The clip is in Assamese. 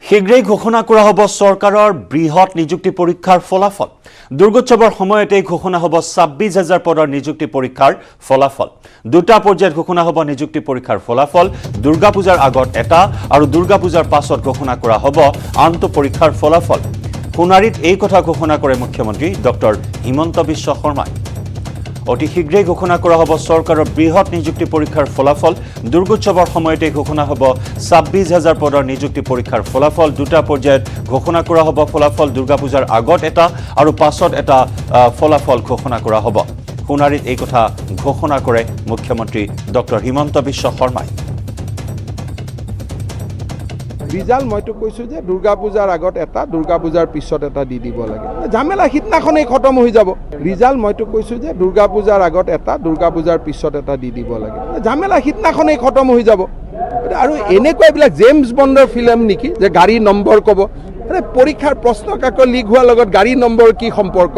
শীঘ্ৰেই ঘোষণা কৰা হ'ব চৰকাৰৰ বৃহৎ নিযুক্তি পৰীক্ষাৰ ফলাফল। দুৰ্গোৎসৱৰ সময়তে ঘোষণা হ'ব ২৬,০০০ পদৰ নিযুক্তি পৰীক্ষাৰ ফলাফল। দুটা পৰ্যায়ত ঘোষণা হ'ব নিযুক্তি পৰীক্ষাৰ ফলাফল। দুৰ্গা পূজাৰ আগত এটা আৰু দুৰ্গা পূজাৰ পাছত ঘোষণা কৰা হ'ব আনটো পৰীক্ষাৰ ফলাফল। সোণাৰীত এই কথা ঘোষণা কৰে মুখ্যমন্ত্ৰী ডক্টৰ হিমন্ত বিশ্ব শৰ্মাই। অতি শীঘ্ৰেই ঘোষণা কৰা হ'ব চৰকাৰৰ বৃহৎ নিযুক্তি পৰীক্ষাৰ ফলাফল। দুৰ্গোৎসৱৰ সময়তে ঘোষণা হ'ব ২৬,০০০ পদৰ নিযুক্তি পৰীক্ষাৰ ফলাফল। দুটা পৰ্যায়ত ঘোষণা কৰা হ'ব ফলাফল। দুৰ্গা পূজাৰ আগত এটা আৰু পাছত এটা ফলাফল ঘোষণা কৰা হ'ব। সোণাৰীত এই কথা ঘোষণা কৰে মুখ্যমন্ত্ৰী ডক্টৰ হিমন্ত বিশ্ব শৰ্মাই। ৰিজাল্ট মইতো কৈছোঁ যে দুৰ্গা পূজাৰ আগত এটা, দুৰ্গা পূজাৰ পিছত এটা দি দিব লাগে। ঝামেলা সিদিনাখনেই খতম হৈ যাব। ৰিজাল্ট মইতো কৈছোঁ যে দুৰ্গা পূজাৰ আগত এটা, দুৰ্গা পূজাৰ পিছত এটা দি দিব লাগে। ঝামেলা সিদিনাখনেই খতম হৈ যাব। আৰু এনেকুৱা এইবিলাক জেমছ বণ্ডৰ ফিল্ম নেকি যে গাড়ী নম্বৰ ক'ব? পৰীক্ষাৰ প্ৰশ্ন কাকত লিক হোৱাৰ লগত গাড়ী নম্বৰ কি সম্পৰ্ক?